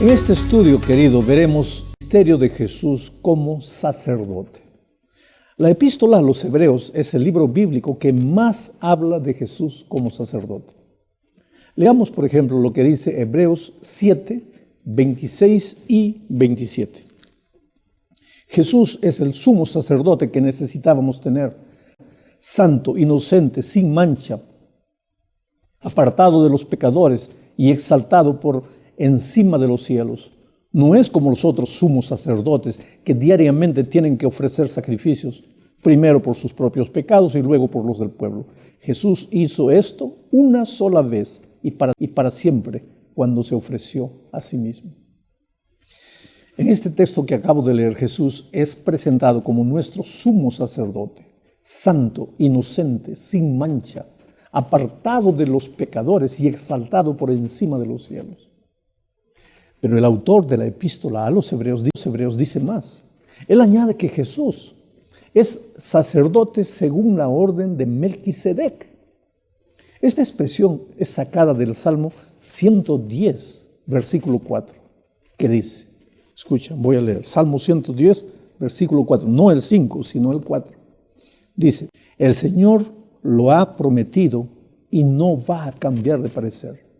En este estudio, querido, veremos el misterio de Jesús como sacerdote. La epístola a los Hebreos es el libro bíblico que más habla de Jesús como sacerdote. Leamos, por ejemplo, lo que dice Hebreos 7, 26 y 27. Jesús es el sumo sacerdote que necesitábamos tener, santo, inocente, sin mancha, apartado de los pecadores y exaltado por encima de los cielos. No es como los otros sumos sacerdotes que diariamente tienen que ofrecer sacrificios, primero por sus propios pecados y luego por los del pueblo. Jesús hizo esto una sola vez y para siempre, cuando se ofreció a sí mismo. En este texto que acabo de leer, Jesús es presentado como nuestro sumo sacerdote, santo, inocente, sin mancha, apartado de los pecadores y exaltado por encima de los cielos. Pero el autor de la epístola a los Hebreos dice más. Él añade que Jesús es sacerdote según la orden de Melquisedec. Esta expresión es sacada del Salmo 110, versículo 4, que dice, escucha, voy a leer, Salmo 110, versículo 4, no el 5, sino el 4. Dice, el Señor lo ha prometido y no va a cambiar de parecer.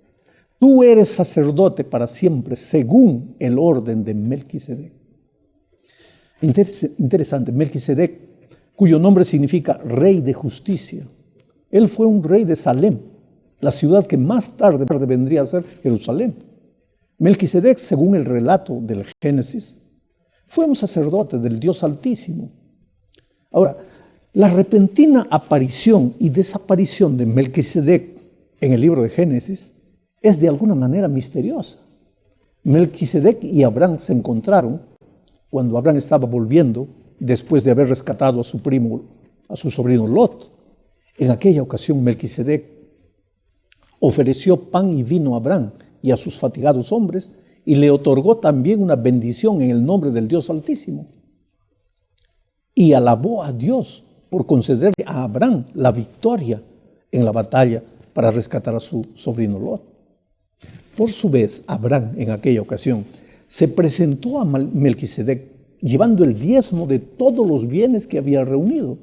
Tú eres sacerdote para siempre, según el orden de Melquisedec. Interesante, Melquisedec, cuyo nombre significa rey de justicia. Él fue un rey de Salem, la ciudad que más tarde vendría a ser Jerusalén. Melquisedec, según el relato del Génesis, fue un sacerdote del Dios Altísimo. Ahora, la repentina aparición y desaparición de Melquisedec en el libro de Génesis es de alguna manera misteriosa. Melquisedec y Abraham se encontraron cuando Abraham estaba volviendo después de haber rescatado a su primo, a su sobrino Lot. En aquella ocasión Melquisedec ofreció pan y vino a Abraham y a sus fatigados hombres y le otorgó también una bendición en el nombre del Dios Altísimo. Y alabó a Dios por concederle a Abraham la victoria en la batalla para rescatar a su sobrino Lot. Por su vez, Abraham, en aquella ocasión, se presentó a Melquisedec llevando el diezmo de todos los bienes que había reunido.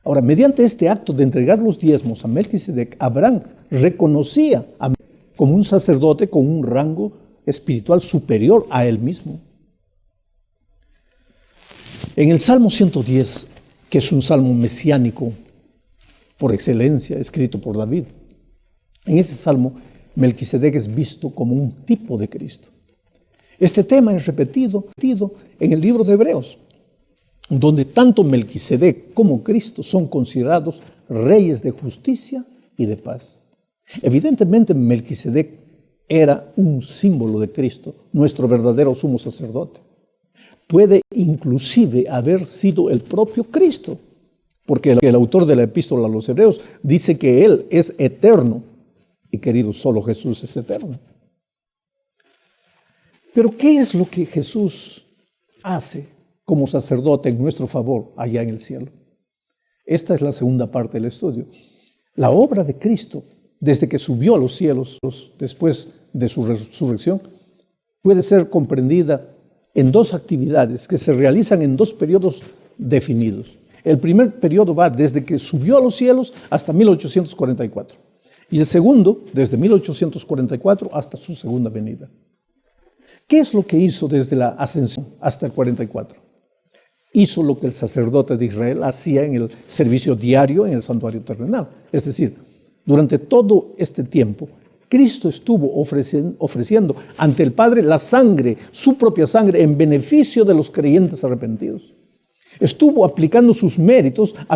Ahora, mediante este acto de entregar los diezmos a Melquisedec, Abraham reconocía a Melquisedec como un sacerdote con un rango espiritual superior a él mismo. En el Salmo 110, que es un salmo mesiánico por excelencia, escrito por David, en ese salmo Melquisedec es visto como un tipo de Cristo. Este tema es repetido en el libro de Hebreos, donde tanto Melquisedec como Cristo son considerados reyes de justicia y de paz. Evidentemente, Melquisedec era un símbolo de Cristo, nuestro verdadero sumo sacerdote. Puede inclusive haber sido el propio Cristo, porque el autor de la epístola a los Hebreos dice que Él es eterno. Y querido, solo Jesús es eterno. Pero ¿qué es lo que Jesús hace como sacerdote en nuestro favor allá en el cielo? Esta es la segunda parte del estudio. La obra de Cristo, desde que subió a los cielos, después de su resurrección, puede ser comprendida en dos actividades que se realizan en dos periodos definidos. El primer periodo va desde que subió a los cielos hasta 1844. Y el segundo, desde 1844 hasta su segunda venida. ¿Qué es lo que hizo desde la ascensión hasta el 44? Hizo lo que el sacerdote de Israel hacía en el servicio diario en el santuario terrenal. Es decir, durante todo este tiempo, Cristo estuvo ofreciendo ante el Padre la sangre, su propia sangre, en beneficio de los creyentes arrepentidos. Estuvo aplicando sus méritos a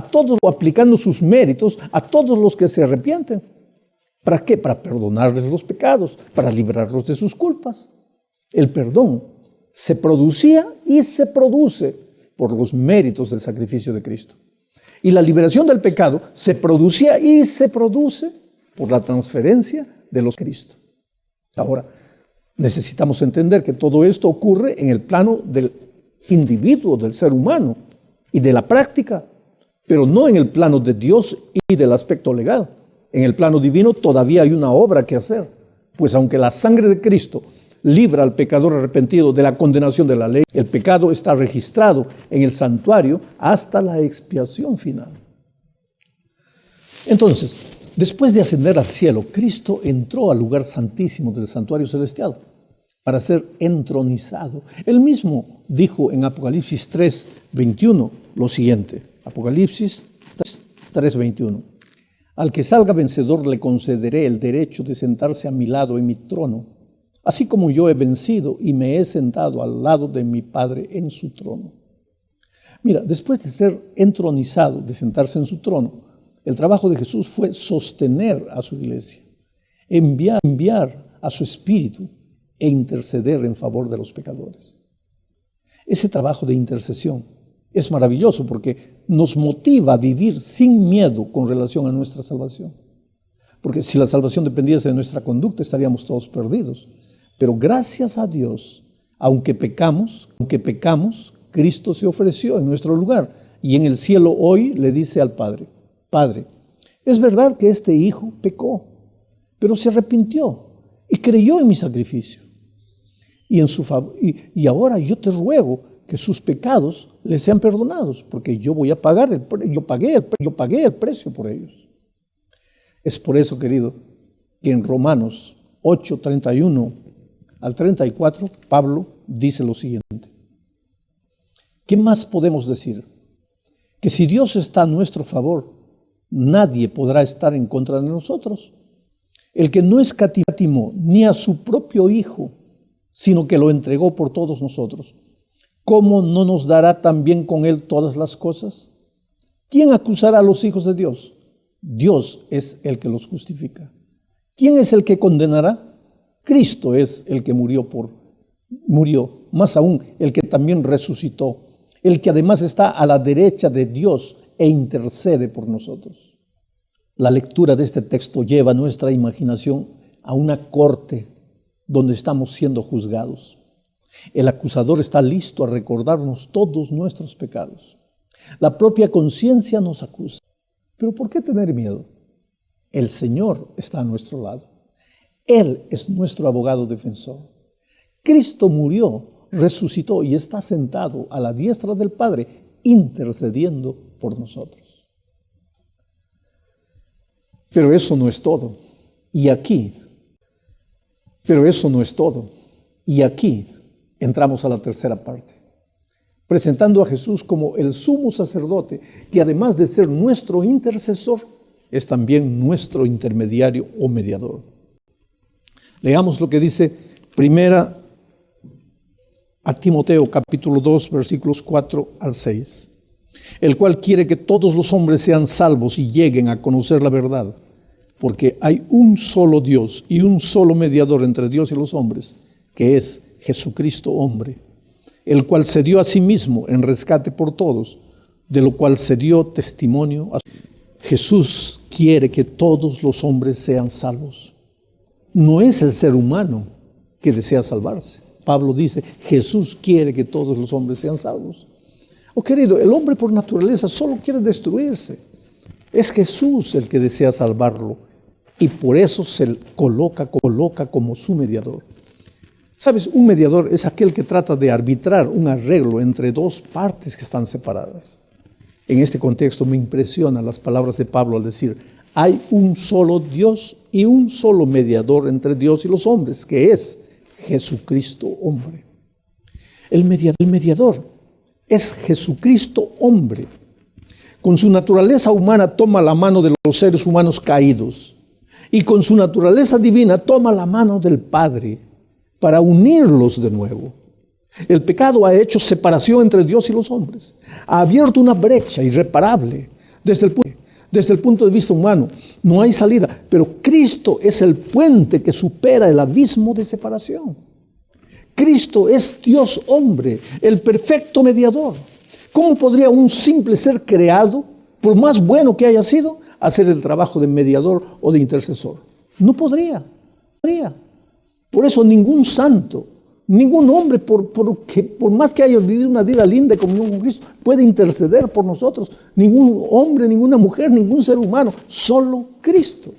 todos los que se arrepienten. ¿Para qué? Para perdonarles los pecados, para librarlos de sus culpas. El perdón se producía y se produce por los méritos del sacrificio de Cristo. Y la liberación del pecado se producía y se produce por la transferencia de los Cristo. Ahora, necesitamos entender que todo esto ocurre en el plano del individuo, del ser humano y de la práctica, pero no en el plano de Dios y del aspecto legal. En el plano divino todavía hay una obra que hacer, pues aunque la sangre de Cristo libra al pecador arrepentido de la condenación de la ley. El pecado está registrado en el santuario hasta la expiación final. Entonces, después de ascender al cielo, Cristo entró al lugar santísimo del santuario celestial para ser entronizado. Él mismo dijo en Apocalipsis 3:21 lo siguiente. Apocalipsis 3:21. Al que salga vencedor le concederé el derecho de sentarse a mi lado en mi trono, así como yo he vencido y me he sentado al lado de mi Padre en su trono. Mira, después de ser entronizado, de sentarse en su trono, el trabajo de Jesús fue sostener a su iglesia, enviar a su espíritu e interceder en favor de los pecadores. Ese trabajo de intercesión es maravilloso porque nos motiva a vivir sin miedo con relación a nuestra salvación. Porque si la salvación dependiese de nuestra conducta, estaríamos todos perdidos. Pero gracias a Dios, aunque pecamos, Cristo se ofreció en nuestro lugar. Y en el cielo hoy le dice al Padre: Padre, es verdad que este hijo pecó, pero se arrepintió y creyó en mi sacrificio. Y ahora yo te ruego que sus pecados les sean perdonados, porque yo voy a pagar yo pagué el precio por ellos. Es por eso, querido, que en Romanos 8:31 al 34, Pablo dice lo siguiente: ¿qué más podemos decir? Que si Dios está a nuestro favor, nadie podrá estar en contra de nosotros. El que no escatimó ni a su propio Hijo, sino que lo entregó por todos nosotros, ¿cómo no nos dará también con Él todas las cosas? ¿Quién acusará a los hijos de Dios? Dios es el que los justifica. ¿Quién es el que condenará? Cristo es el que murió, más aún el que también resucitó, el que además está a la derecha de Dios e intercede por nosotros. La lectura de este texto lleva nuestra imaginación a una corte donde estamos siendo juzgados. El acusador está listo a recordarnos todos nuestros pecados. La propia conciencia nos acusa. ¿Pero por qué tener miedo? El Señor está a nuestro lado. Él es nuestro abogado defensor. Cristo murió, resucitó y está sentado a la diestra del Padre, intercediendo por nosotros. Pero eso no es todo. Y aquí entramos a la tercera parte, presentando a Jesús como el sumo sacerdote, que además de ser nuestro intercesor, es también nuestro intermediario o mediador. Leamos lo que dice Primera a Timoteo capítulo 2, versículos 4 al 6. El cual quiere que todos los hombres sean salvos y lleguen a conocer la verdad, porque hay un solo Dios y un solo mediador entre Dios y los hombres, que es Jesucristo hombre, el cual se dio a sí mismo en rescate por todos, de lo cual se dio testimonio. Jesús quiere que todos los hombres sean salvos. No es el ser humano que desea salvarse. Pablo dice, Jesús quiere que todos los hombres sean salvos. Oh querido, el hombre por naturaleza solo quiere destruirse. Es Jesús el que desea salvarlo y por eso se coloca como su mediador. ¿Sabes? Un mediador es aquel que trata de arbitrar un arreglo entre dos partes que están separadas. En este contexto me impresionan las palabras de Pablo al decir, hay un solo Dios y un solo mediador entre Dios y los hombres, que es Jesucristo hombre. El mediador es Jesucristo hombre. Con su naturaleza humana toma la mano de los seres humanos caídos y con su naturaleza divina toma la mano del Padre para unirlos de nuevo. El pecado ha hecho separación entre Dios y los hombres. Ha abierto una brecha irreparable desde el punto de vista humano. No hay salida, pero Cristo es el puente que supera el abismo de separación. Cristo es Dios hombre, el perfecto mediador. ¿Cómo podría un simple ser creado, por más bueno que haya sido, hacer el trabajo de mediador o de intercesor? No podría. Por eso ningún santo, ningún hombre, por más que haya vivido una vida linda y comunión con Cristo, puede interceder por nosotros. Ningún hombre, ninguna mujer, ningún ser humano, solo Cristo.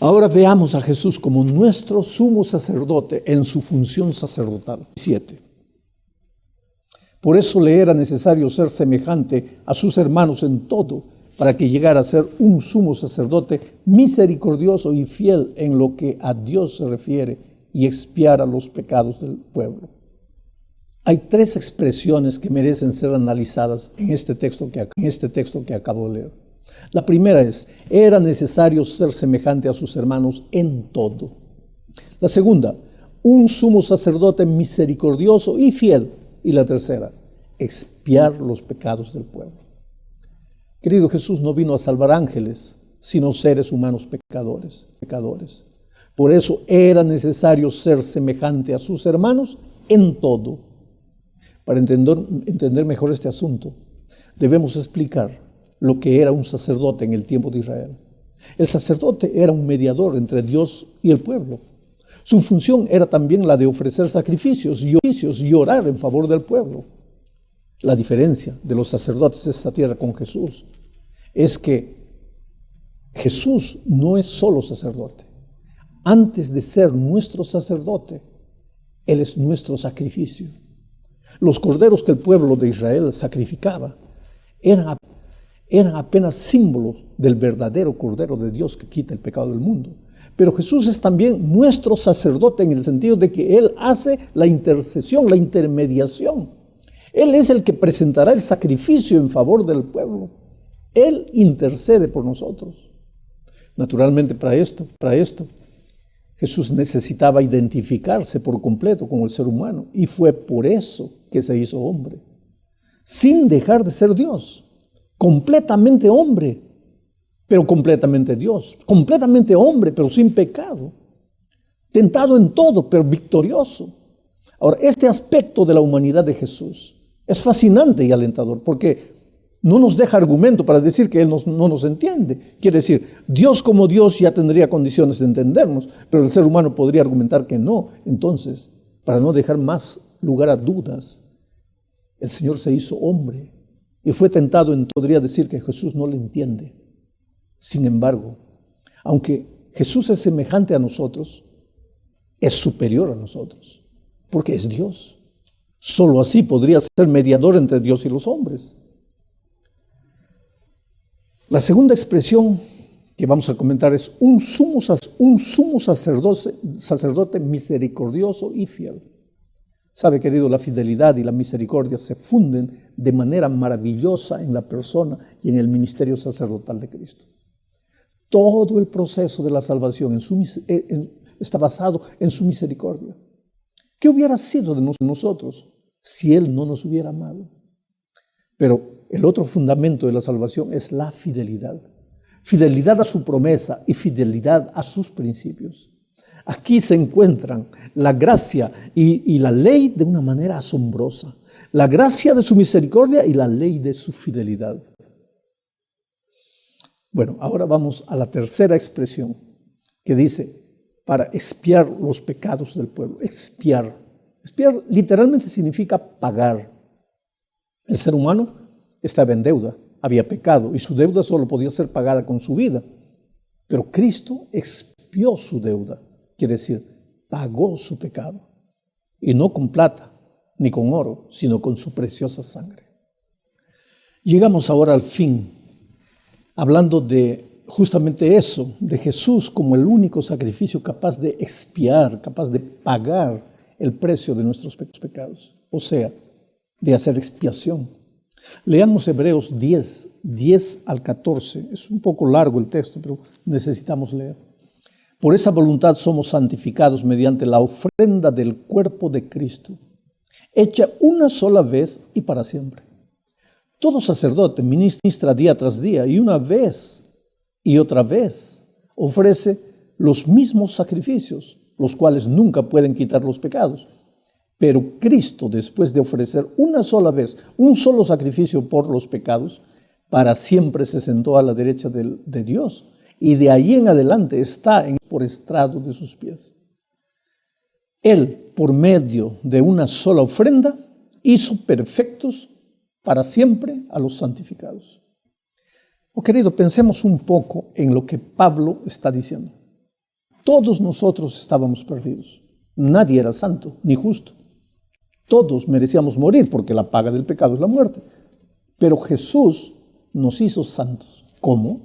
Ahora veamos a Jesús como nuestro sumo sacerdote en su función sacerdotal. 7. Por eso le era necesario ser semejante a sus hermanos en todo, para que llegara a ser un sumo sacerdote misericordioso y fiel en lo que a Dios se refiere y expiara los pecados del pueblo. Hay 3 expresiones que merecen ser analizadas en este texto que acabo de leer. La primera es, era necesario ser semejante a sus hermanos en todo. La segunda, un sumo sacerdote misericordioso y fiel. Y la tercera, expiar los pecados del pueblo. Querido, Jesús no vino a salvar ángeles, sino seres humanos pecadores. Por eso era necesario ser semejante a sus hermanos en todo. Para entender mejor este asunto, debemos explicar lo que era un sacerdote en el tiempo de Israel. El sacerdote era un mediador entre Dios y el pueblo. Su función era también la de ofrecer sacrificios y orar en favor del pueblo. La diferencia de los sacerdotes de esta tierra con Jesús es que Jesús no es solo sacerdote. Antes de ser nuestro sacerdote, Él es nuestro sacrificio. Los corderos que el pueblo de Israel sacrificaba eran apenas símbolos del verdadero Cordero de Dios que quita el pecado del mundo. Pero Jesús es también nuestro sacerdote en el sentido de que Él hace la intercesión, la intermediación. Él es el que presentará el sacrificio en favor del pueblo. Él intercede por nosotros. Naturalmente para esto, Jesús necesitaba identificarse por completo con el ser humano y fue por eso que se hizo hombre. Sin dejar de ser Dios. Completamente hombre, pero completamente Dios. Completamente hombre, pero sin pecado. Tentado en todo, pero victorioso. Ahora, este aspecto de la humanidad de Jesús es fascinante y alentador, porque no nos deja argumento para decir que Él no nos entiende. Quiere decir, Dios como Dios ya tendría condiciones de entendernos, pero el ser humano podría argumentar que no. Entonces, para no dejar más lugar a dudas, el Señor se hizo hombre y fue tentado podría decir que Jesús no le entiende. Sin embargo, aunque Jesús es semejante a nosotros, es superior a nosotros, porque es Dios. Solo así podría ser mediador entre Dios y los hombres. La segunda expresión que vamos a comentar es un sumo sacerdote misericordioso y fiel. Sabe, querido, la fidelidad y la misericordia se funden de manera maravillosa en la persona y en el ministerio sacerdotal de Cristo. Todo el proceso de la salvación está basado en su misericordia. ¿Qué hubiera sido de nosotros si Él no nos hubiera amado? Pero el otro fundamento de la salvación es la fidelidad. Fidelidad a su promesa y fidelidad a sus principios. Aquí se encuentran la gracia y la ley de una manera asombrosa. La gracia de su misericordia y la ley de su fidelidad. Bueno, ahora vamos a la tercera expresión que dice, para expiar los pecados del pueblo. Expiar. Expiar literalmente significa pagar. El ser humano estaba en deuda, había pecado y su deuda solo podía ser pagada con su vida. Pero Cristo expió su deuda. Quiere decir, pagó su pecado. Y no con plata, ni con oro, sino con su preciosa sangre. Llegamos ahora al fin, hablando de justamente eso, de Jesús como el único sacrificio capaz de expiar, capaz de pagar el precio de nuestros pecados. O sea, de hacer expiación. Leamos Hebreos 10 al 14. Es un poco largo el texto, pero necesitamos leer. Por esa voluntad somos santificados mediante la ofrenda del cuerpo de Cristo, hecha una sola vez y para siempre. Todo sacerdote ministra día tras día y una vez y otra vez ofrece los mismos sacrificios, los cuales nunca pueden quitar los pecados. Pero Cristo, después de ofrecer una sola vez, un solo sacrificio por los pecados, para siempre se sentó a la derecha de Dios. Y de allí en adelante está por estrado de sus pies. Él, por medio de una sola ofrenda, hizo perfectos para siempre a los santificados. Oh, querido, pensemos un poco en lo que Pablo está diciendo. Todos nosotros estábamos perdidos. Nadie era santo ni justo. Todos merecíamos morir porque la paga del pecado es la muerte. Pero Jesús nos hizo santos. ¿Cómo?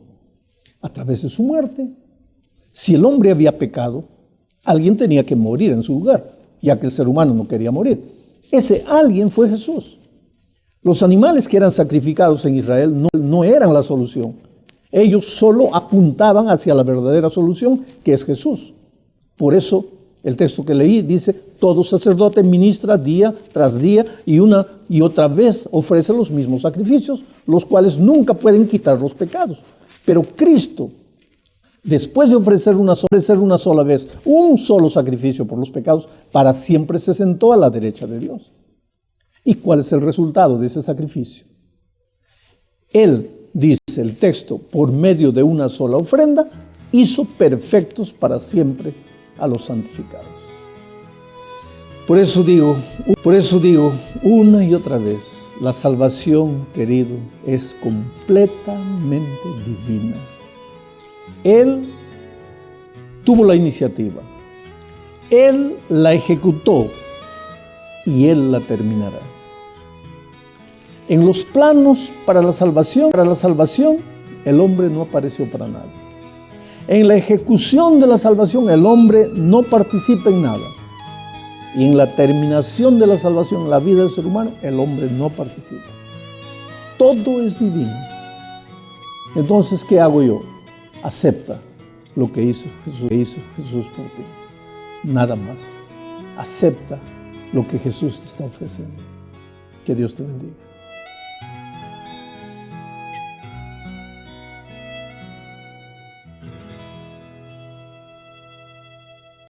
A través de su muerte. Si el hombre había pecado, alguien tenía que morir en su lugar, ya que el ser humano no quería morir. Ese alguien fue Jesús. Los animales que eran sacrificados en Israel no eran la solución. Ellos solo apuntaban hacia la verdadera solución, que es Jesús. Por eso el texto que leí dice: todo sacerdote ministra día tras día y una y otra vez ofrece los mismos sacrificios, los cuales nunca pueden quitar los pecados. Pero Cristo, después de ofrecer una sola vez un solo sacrificio por los pecados, para siempre se sentó a la derecha de Dios. ¿Y cuál es el resultado de ese sacrificio? Él, dice el texto, por medio de una sola ofrenda, hizo perfectos para siempre a los santificados. Por eso digo una y otra vez, la salvación, querido, es completamente divina. Él tuvo la iniciativa, Él la ejecutó y Él la terminará. En los planos para la salvación, el hombre no apareció para nada. En la ejecución de la salvación, el hombre no participa en nada. Y en la terminación de la salvación, la vida del ser humano, el hombre no participa. Todo es divino. Entonces, ¿qué hago yo? Acepta lo que hizo Jesús por ti. Nada más. Acepta lo que Jesús te está ofreciendo. Que Dios te bendiga.